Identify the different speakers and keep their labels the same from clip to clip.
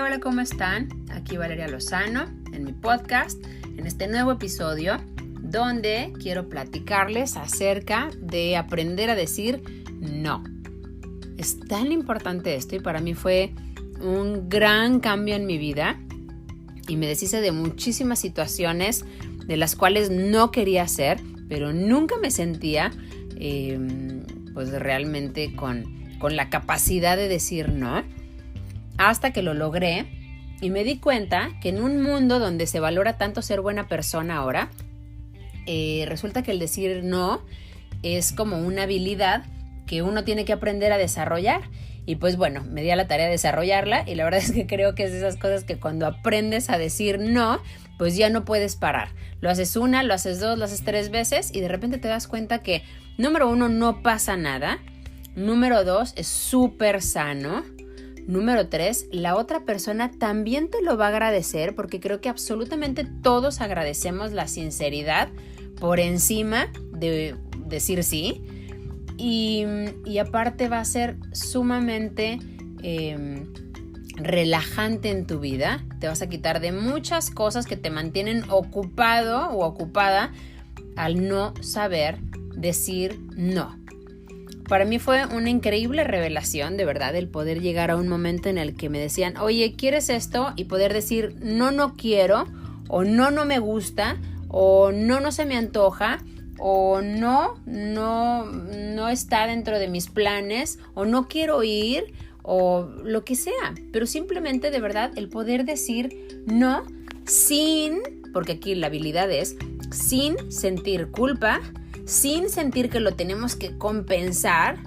Speaker 1: Hola, ¿cómo están? Aquí Valeria Lozano en mi podcast, en este nuevo episodio donde quiero platicarles acerca de aprender a decir no. Es tan importante esto y para mí fue un gran cambio en mi vida y me deshice de muchísimas situaciones de las cuales no quería hacer, pero nunca me sentía pues realmente con la capacidad de decir no, hasta que lo logré y me di cuenta que en un mundo donde se valora tanto ser buena persona ahora, resulta que el decir no es como una habilidad que uno tiene que aprender a desarrollar. Y pues bueno, me di a la tarea de desarrollarla y la verdad es que creo que es de esas cosas que cuando aprendes a decir no, pues ya no puedes parar. Lo haces una, lo haces dos, lo haces 3 veces y de repente te das cuenta que, número 1, no pasa nada. Número 2, es súper sano. Número 3, la otra persona también te lo va a agradecer porque creo que absolutamente todos agradecemos la sinceridad por encima de decir sí. Y aparte va a ser sumamente relajante en tu vida. Te vas a quitar de muchas cosas que te mantienen ocupado o ocupada al no saber decir no. Para mí fue una increíble revelación, de verdad, el poder llegar a un momento en el que me decían, oye, ¿quieres esto? Y poder decir, no quiero, o no me gusta, o no se me antoja, o no está dentro de mis planes, o no quiero ir, o lo que sea. Pero simplemente, de verdad, el poder decir no porque aquí la habilidad es, sin sentir culpa, sin sentir que lo tenemos que compensar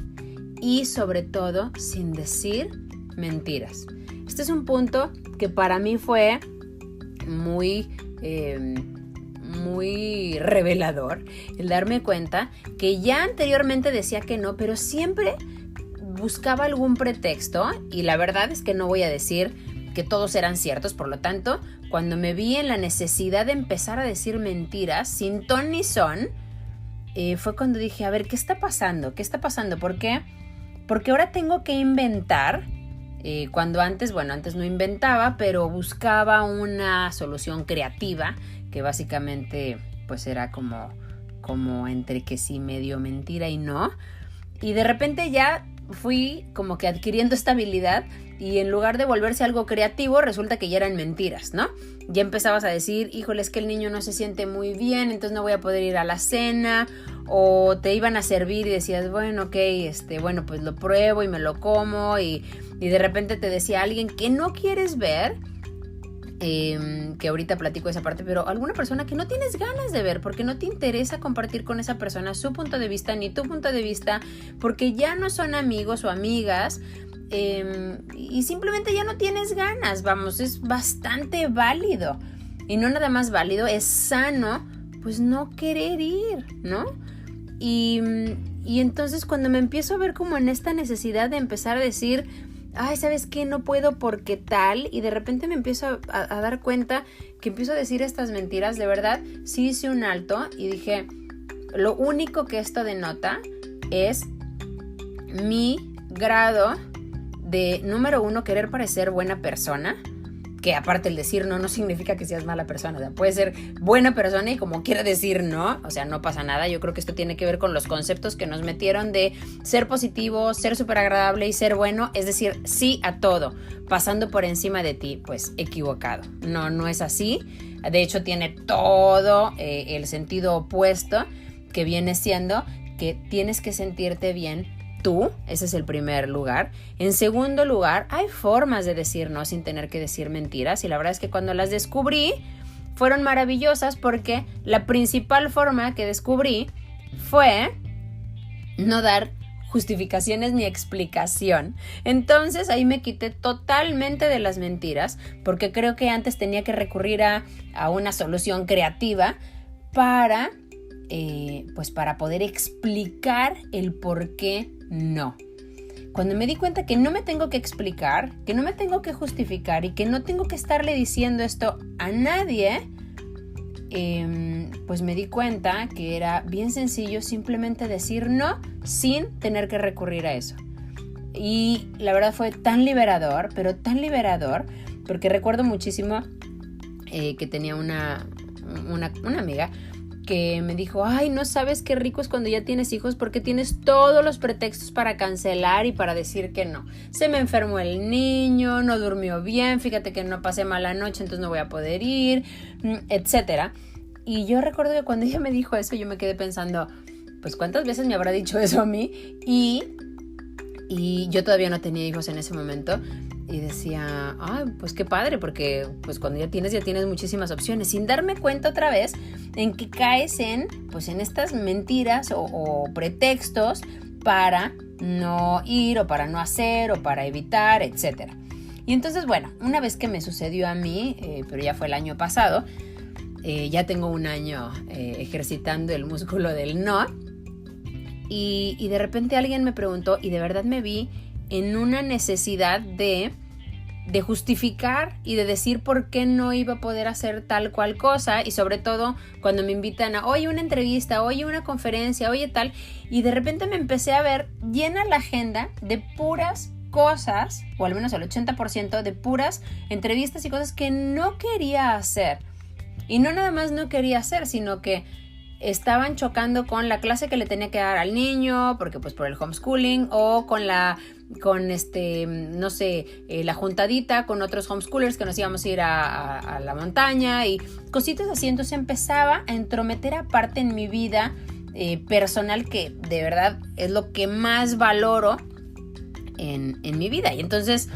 Speaker 1: y sobre todo sin decir mentiras. Este es un punto que para mí fue muy revelador, el darme cuenta que ya anteriormente decía que no, pero siempre buscaba algún pretexto y la verdad es que no voy a decir que todos eran ciertos, por lo tanto, cuando me vi en la necesidad de empezar a decir mentiras sin ton ni son, fue cuando dije, a ver, ¿qué está pasando? ¿Por qué? Porque ahora tengo que inventar, cuando antes no inventaba, pero buscaba una solución creativa, que básicamente pues era como entre que sí medio mentira y no. Y de repente ya fui como que adquiriendo esta habilidad y en lugar de volverse algo creativo, resulta que ya eran mentiras, ¿no? Ya empezabas a decir, híjole, es que el niño no se siente muy bien, entonces no voy a poder ir a la cena, o te iban a servir y decías, bueno, ok, pues lo pruebo y me lo como, y de repente te decía alguien que no quieres ver, que ahorita platico esa parte, pero alguna persona que no tienes ganas de ver porque no te interesa compartir con esa persona su punto de vista ni tu punto de vista, porque ya no son amigos o amigas, y simplemente ya no tienes ganas. Vamos, es bastante válido y no nada más válido, es sano pues no querer ir, ¿no? Y entonces cuando me empiezo a ver como en esta necesidad de empezar a decir, ay, ¿sabes qué? No puedo porque tal, y de repente me empiezo a dar cuenta que empiezo a decir estas mentiras, de verdad, sí hice un alto y dije, lo único que esto denota es mi grado de, número 1, querer parecer buena persona, que aparte el decir no significa que seas mala persona, o sea, puedes ser buena persona y como quiera decir no, o sea, no pasa nada. Yo creo que esto tiene que ver con los conceptos que nos metieron de ser positivo, ser súper agradable y ser bueno, es decir, sí a todo, pasando por encima de ti, pues equivocado. No es así, de hecho tiene todo el sentido opuesto, que viene siendo que tienes que sentirte bien tú, ese es el primer lugar. En segundo lugar, hay formas de decir no sin tener que decir mentiras y la verdad es que cuando las descubrí fueron maravillosas porque la principal forma que descubrí fue no dar justificaciones ni explicación. Entonces ahí me quité totalmente de las mentiras porque creo que antes tenía que recurrir a una solución creativa para poder explicar el por qué no. Cuando me di cuenta que no me tengo que explicar, que no me tengo que justificar y que no tengo que estarle diciendo esto a nadie, pues me di cuenta que era bien sencillo simplemente decir no sin tener que recurrir a eso. Y la verdad fue tan liberador, pero tan liberador, porque recuerdo muchísimo que tenía una amiga que me dijo, ay, no sabes qué rico es cuando ya tienes hijos porque tienes todos los pretextos para cancelar y para decir que no. Se me enfermó el niño, no durmió bien, fíjate que no pasé mala noche, entonces no voy a poder ir, etcétera. Y yo recuerdo que cuando ella me dijo eso, yo me quedé pensando, pues ¿cuántas veces me habrá dicho eso a mí? Y yo todavía no tenía hijos en ese momento. Y decía, ay, pues qué padre, porque pues cuando ya tienes muchísimas opciones, sin darme cuenta otra vez en que caes en estas mentiras o pretextos para no ir o para no hacer o para evitar, etcétera. Y entonces, bueno, una vez que me sucedió a mí, pero ya fue el año pasado, ya tengo un año ejercitando el músculo del no, y de repente alguien me preguntó y de verdad me vi en una necesidad de justificar y de decir por qué no iba a poder hacer tal cual cosa, y sobre todo cuando me invitan a, oye, una entrevista, oye, una conferencia, oye, tal, y de repente me empecé a ver llena la agenda de puras cosas, o al menos el 80% de puras entrevistas y cosas que no quería hacer. Y no nada más no quería hacer, sino que estaban chocando con la clase que le tenía que dar al niño, porque pues por el homeschooling, o con la juntadita con otros homeschoolers que nos íbamos a ir a la montaña y cositas así. Entonces empezaba a entrometer aparte en mi vida personal, que de verdad es lo que más valoro en mi vida. Y entonces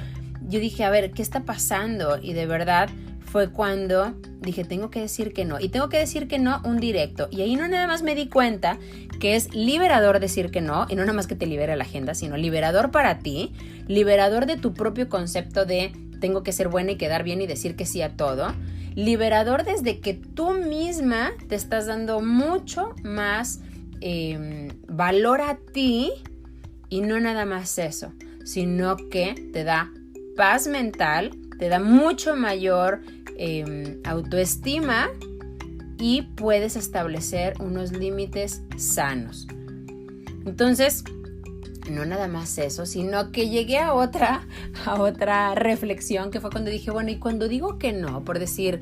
Speaker 1: yo dije, a ver, ¿qué está pasando? Y de verdad fue cuando dije, tengo que decir que no. Y tengo que decir que no un directo. Y ahí no nada más me di cuenta que es liberador decir que no. Y no nada más que te libere la agenda, sino liberador para ti. Liberador de tu propio concepto de tengo que ser buena y quedar bien y decir que sí a todo. Liberador desde que tú misma te estás dando mucho más valor a ti. Y no nada más eso, sino que te da paz mental, te da mucho mayor autoestima y puedes establecer unos límites sanos. Entonces, no nada más eso, sino que llegué a otra reflexión, que fue cuando dije, bueno, y cuando digo que no, por decir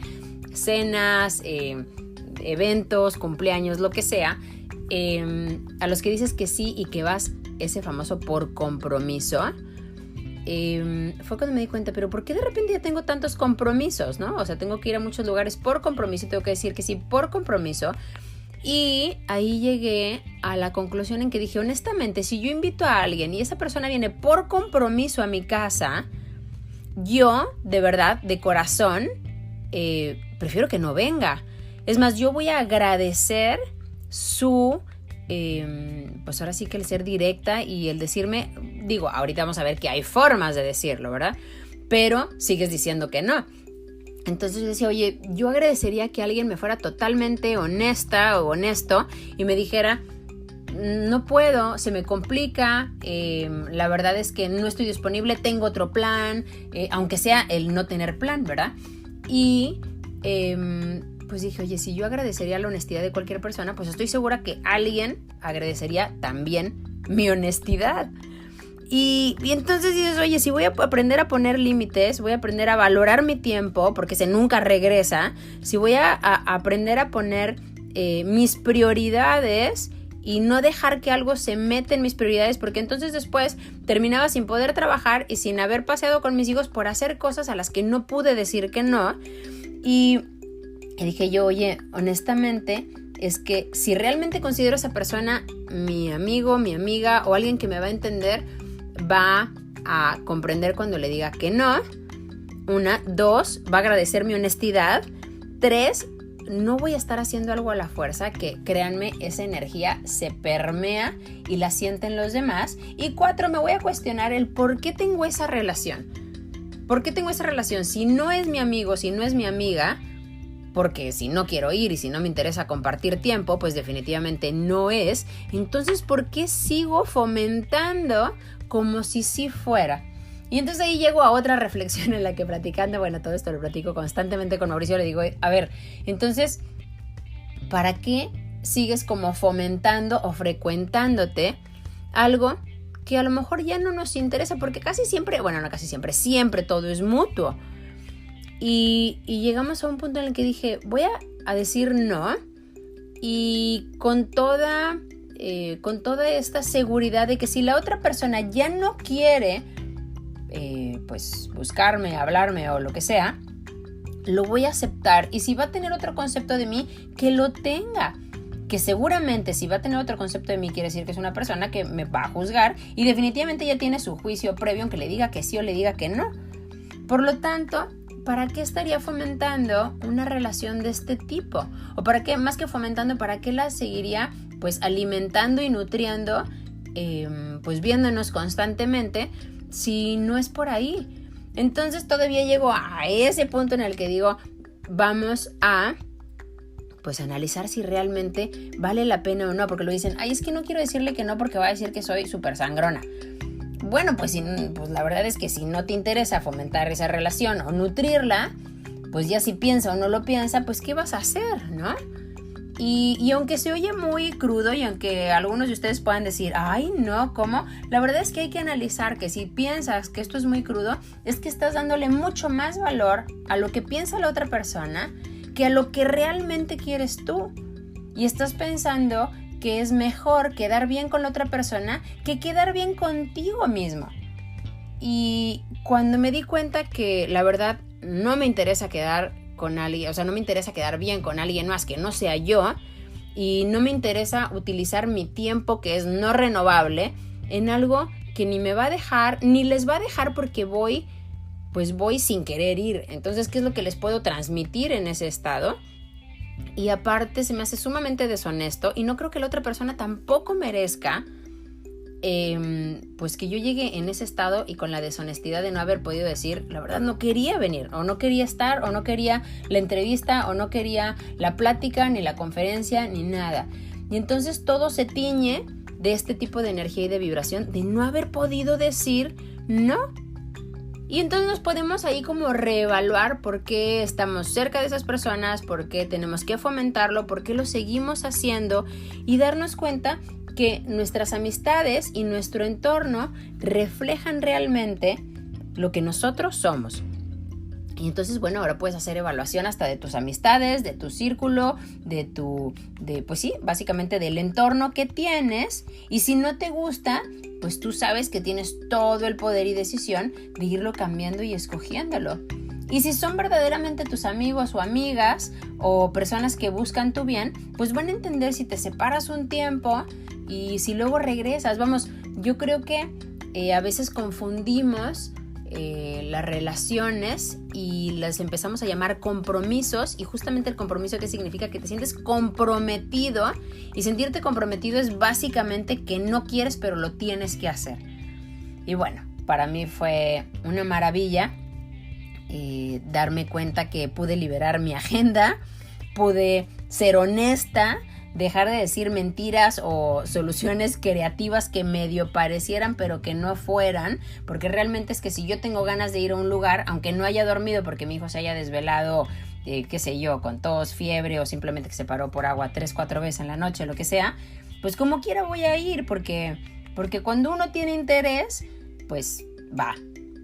Speaker 1: cenas, eventos, cumpleaños, lo que sea, a los que dices que sí y que vas, ese famoso por compromiso, fue cuando me di cuenta, pero ¿por qué de repente ya tengo tantos compromisos, no? O sea, tengo que ir a muchos lugares por compromiso y tengo que decir que sí por compromiso. Y ahí llegué a la conclusión en que dije, honestamente, si yo invito a alguien y esa persona viene por compromiso a mi casa, yo, de verdad, de corazón, prefiero que no venga. Es más, yo voy a agradecer su... pues ahora sí que el ser directa y el decirme, digo, ahorita vamos a ver que hay formas de decirlo, ¿verdad? Pero sigues diciendo que no. Entonces yo decía, oye, yo agradecería que alguien me fuera totalmente honesta o honesto y me dijera, no puedo, se me complica, la verdad es que no estoy disponible, tengo otro plan, aunque sea el no tener plan, ¿verdad? Y pues dije, oye, si yo agradecería la honestidad de cualquier persona, pues estoy segura que alguien agradecería también mi honestidad. Y entonces dices, oye, si voy a aprender a poner límites, voy a aprender a valorar mi tiempo, porque se nunca regresa, si voy a aprender a poner mis prioridades y no dejar que algo se meta en mis prioridades, porque entonces después terminaba sin poder trabajar y sin haber paseado con mis hijos por hacer cosas a las que no pude decir que no. Y dije yo, oye, honestamente, es que si realmente considero a esa persona mi amigo, mi amiga o alguien que me va a entender, va a comprender cuando le diga que no. 1, 2, va a agradecer mi honestidad. 3, no voy a estar haciendo algo a la fuerza, que créanme, esa energía se permea y la sienten los demás. Y 4, me voy a cuestionar el por qué tengo esa relación. ¿Por qué tengo esa relación? Si no es mi amigo, si no es mi amiga, porque si no quiero ir y si no me interesa compartir tiempo, pues definitivamente no es. Entonces, ¿por qué sigo fomentando como si sí fuera? Y entonces ahí llego a otra reflexión en la que platicando, bueno, todo esto lo platico constantemente con Mauricio, le digo, a ver, entonces, ¿para qué sigues como fomentando o frecuentándote algo que a lo mejor ya no nos interesa? Porque casi siempre, bueno, no casi siempre, siempre todo es mutuo. Y llegamos a un punto en el que dije, voy a decir no, y con toda esta seguridad de que si la otra persona ya no quiere pues buscarme, hablarme o lo que sea, lo voy a aceptar. Y si va a tener otro concepto de mí, que lo tenga. Que seguramente si va a tener otro concepto de mí, quiere decir que es una persona que me va a juzgar y definitivamente ya tiene su juicio previo, aunque le diga que sí o le diga que no. Por lo tanto, ¿para qué estaría fomentando una relación de este tipo? O para qué, más que fomentando, ¿para qué la seguiría pues alimentando y nutriendo, pues viéndonos constantemente, si no es por ahí? Entonces todavía llego a ese punto en el que digo, vamos a pues analizar si realmente vale la pena o no, porque lo dicen, ay, es que no quiero decirle que no porque va a decir que soy súper sangrona. Bueno, pues la verdad es que si no te interesa fomentar esa relación o nutrirla, pues ya si piensa o no lo piensa, pues ¿qué vas a hacer, no? Y aunque se oye muy crudo y aunque algunos de ustedes puedan decir, ay, no, ¿cómo? La verdad es que hay que analizar que si piensas que esto es muy crudo, es que estás dándole mucho más valor a lo que piensa la otra persona que a lo que realmente quieres tú. Y estás pensando que es mejor quedar bien con la otra persona que quedar bien contigo mismo. Y cuando me di cuenta que la verdad no me interesa quedar con alguien, o sea, no me interesa quedar bien con alguien más que no sea yo, y no me interesa utilizar mi tiempo, que es no renovable, en algo que ni me va a dejar, ni les va a dejar, porque voy sin querer ir. Entonces, ¿qué es lo que les puedo transmitir en ese estado? Y aparte se me hace sumamente deshonesto y no creo que la otra persona tampoco merezca pues que yo llegue en ese estado y con la deshonestidad de no haber podido decir, la verdad no quería venir, o no quería estar, o no quería la entrevista, o no quería la plática, ni la conferencia, ni nada. Y entonces todo se tiñe de este tipo de energía y de vibración de no haber podido decir no. Y entonces nos podemos ahí como reevaluar por qué estamos cerca de esas personas, por qué tenemos que fomentarlo, por qué lo seguimos haciendo, y darnos cuenta que nuestras amistades y nuestro entorno reflejan realmente lo que nosotros somos. Y entonces, bueno, ahora puedes hacer evaluación hasta de tus amistades, de tu círculo, pues sí, básicamente del entorno que tienes. Y si no te gusta, pues tú sabes que tienes todo el poder y decisión de irlo cambiando y escogiéndolo. Y si son verdaderamente tus amigos o amigas o personas que buscan tu bien, pues van a entender si te separas un tiempo y si luego regresas. Vamos, yo creo que a veces confundimos las relaciones y las empezamos a llamar compromisos, y justamente el compromiso, ¿qué significa? Que te sientes comprometido, y sentirte comprometido es básicamente que no quieres pero lo tienes que hacer. Y bueno, para mí fue una maravilla darme cuenta que pude liberar mi agenda, pude ser honesta, dejar de decir mentiras o soluciones creativas que medio parecieran pero que no fueran, porque realmente es que si yo tengo ganas de ir a un lugar, aunque no haya dormido porque mi hijo se haya desvelado, qué sé yo, con tos, fiebre, o simplemente que se paró por agua 3-4 veces en la noche, lo que sea, pues como quiera voy a ir, porque cuando uno tiene interés, pues va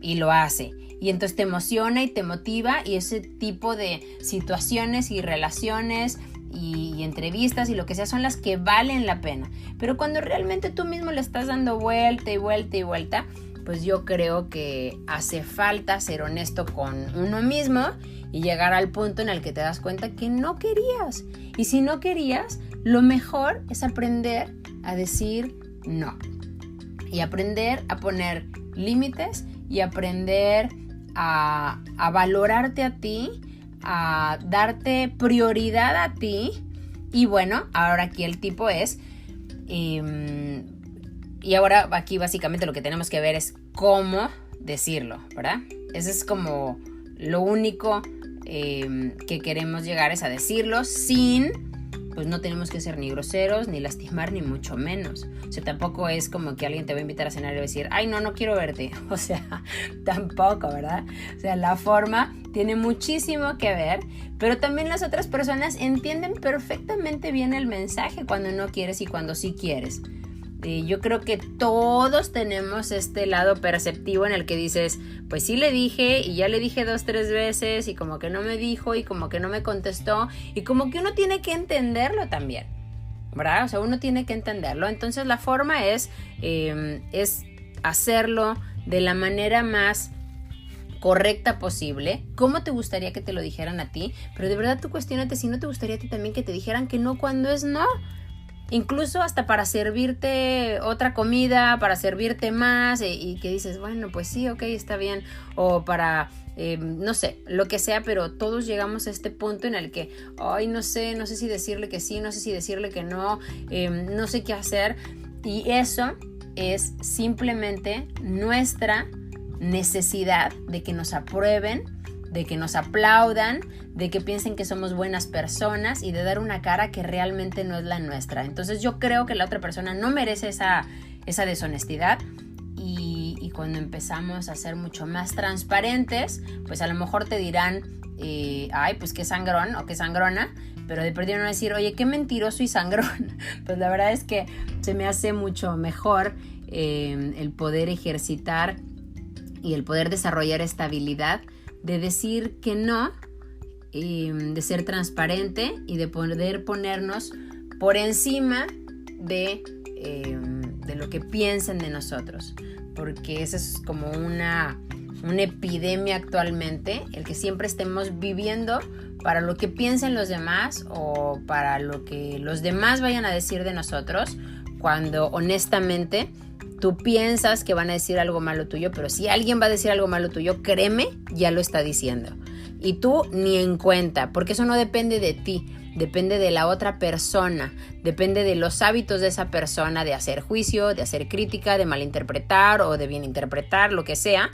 Speaker 1: y lo hace. Y entonces te emociona y te motiva, y ese tipo de situaciones y relaciones y entrevistas y lo que sea son las que valen la pena. Pero cuando realmente tú mismo le estás dando vuelta y vuelta y vuelta, pues yo creo que hace falta ser honesto con uno mismo y llegar al punto en el que te das cuenta que no querías. Y si no querías, lo mejor es aprender a decir no. Y aprender a poner límites y aprender a valorarte a ti, a darte prioridad a ti. Y bueno, ahora aquí el tipo es y ahora aquí básicamente lo que tenemos que ver es cómo decirlo, ¿verdad? Ese es como lo único que queremos llegar, es a decirlo sin, pues no tenemos que ser ni groseros, ni lastimar, ni mucho menos. O sea, tampoco es como que alguien te va a invitar a cenar y va a decir, ay, no quiero verte. O sea, tampoco, ¿verdad? O sea, la forma tiene muchísimo que ver, pero también las otras personas entienden perfectamente bien el mensaje cuando no quieres y cuando sí quieres. Yo creo que todos tenemos este lado perceptivo en el que dices, pues sí le dije y ya le dije 2, 3 veces y como que no me dijo y como que no me contestó y como que uno tiene que entenderlo también, ¿verdad? O sea, uno tiene que entenderlo. Entonces la forma es hacerlo de la manera más correcta posible. ¿Cómo te gustaría que te lo dijeran a ti? Pero de verdad tú cuestiónate si no te gustaría a ti también que te dijeran que no cuando es no. Incluso hasta para servirte otra comida, para servirte más y que dices, bueno, pues sí, ok, está bien. O para, no sé, lo que sea, pero todos llegamos a este punto en el que, ay, no sé si decirle que sí, no sé si decirle que no, no sé qué hacer. Y eso es simplemente nuestra necesidad de que nos aprueben, de que nos aplaudan, de que piensen que somos buenas personas y de dar una cara que realmente no es la nuestra. Entonces yo creo que la otra persona no merece esa deshonestidad y cuando empezamos a ser mucho más transparentes, pues a lo mejor te dirán, ay, pues qué sangrón o qué sangrona, pero de perdido no decir, oye, qué mentiroso y sangrón. Pues la verdad es que se me hace mucho mejor el poder ejercitar y el poder desarrollar esta habilidad de decir que no, de ser transparente y de poder ponernos por encima de lo que piensen de nosotros, porque esa es como una epidemia actualmente, el que siempre estemos viviendo para lo que piensen los demás o para lo que los demás vayan a decir de nosotros, cuando honestamente tú piensas que van a decir algo malo tuyo, pero si alguien va a decir algo malo tuyo, créeme, ya lo está diciendo. Y tú ni en cuenta, porque eso no depende de ti, depende de la otra persona, depende de los hábitos de esa persona, de hacer juicio, de hacer crítica, de malinterpretar o de bien interpretar, lo que sea.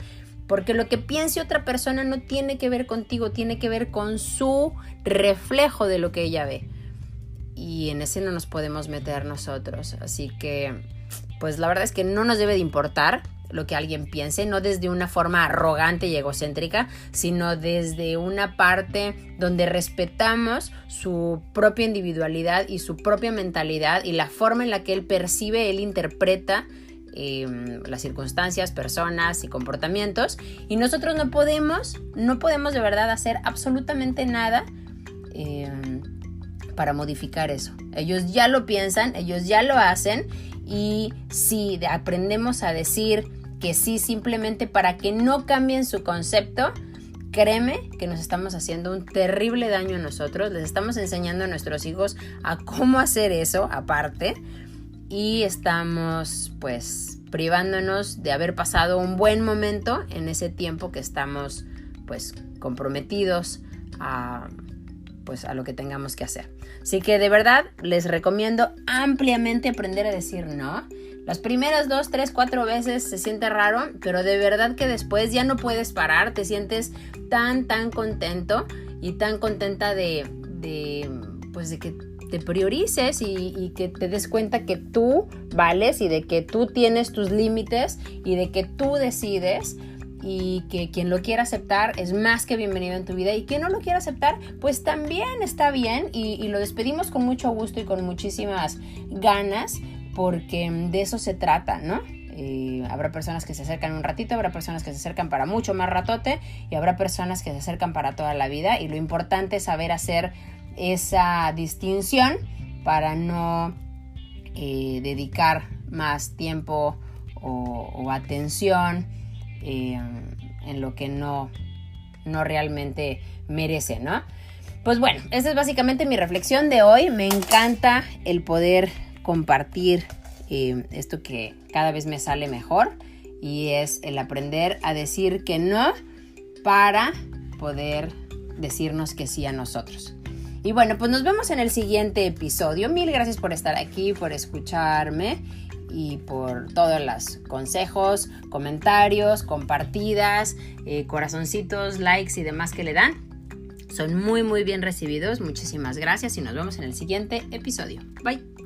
Speaker 1: Porque lo que piense otra persona no tiene que ver contigo, tiene que ver con su reflejo de lo que ella ve. Y en ese no nos podemos meter nosotros. Así que pues la verdad es que no nos debe de importar lo que alguien piense, no desde una forma arrogante y egocéntrica, sino desde una parte donde respetamos su propia individualidad y su propia mentalidad y la forma en la que él percibe, él interpreta las circunstancias, personas y comportamientos. Y nosotros no podemos de verdad hacer absolutamente nada para modificar eso. Ellos ya lo piensan, ellos ya lo hacen. Y si aprendemos a decir que sí simplemente para que no cambien su concepto, créeme que nos estamos haciendo un terrible daño a nosotros. Les estamos enseñando a nuestros hijos a cómo hacer eso aparte. Y estamos pues privándonos de haber pasado un buen momento en ese tiempo que estamos pues comprometidos a lo que tengamos que hacer. Así que de verdad les recomiendo ampliamente aprender a decir no. Las primeras 2, 3, 4 veces se siente raro, pero de verdad que después ya no puedes parar, te sientes tan contento y tan contenta de que te priorices y que te des cuenta que tú vales y de que tú tienes tus límites y de que tú decides. Y que quien lo quiera aceptar es más que bienvenido en tu vida y quien no lo quiera aceptar pues también está bien y lo despedimos con mucho gusto y con muchísimas ganas porque de eso se trata, ¿no? Habrá personas que se acercan un ratito, habrá personas que se acercan para mucho más ratote y habrá personas que se acercan para toda la vida y lo importante es saber hacer esa distinción para no dedicar más tiempo o atención en lo que no realmente merece, ¿no? Pues bueno, esa es básicamente mi reflexión de hoy. Me encanta el poder compartir esto que cada vez me sale mejor y es el aprender a decir que no para poder decirnos que sí a nosotros. Y bueno, pues nos vemos en el siguiente episodio. Mil gracias por estar aquí, por escucharme y por todos los consejos, comentarios, compartidas, corazoncitos, likes y demás que le dan. Son muy bien recibidos. Muchísimas gracias y nos vemos en el siguiente episodio. Bye.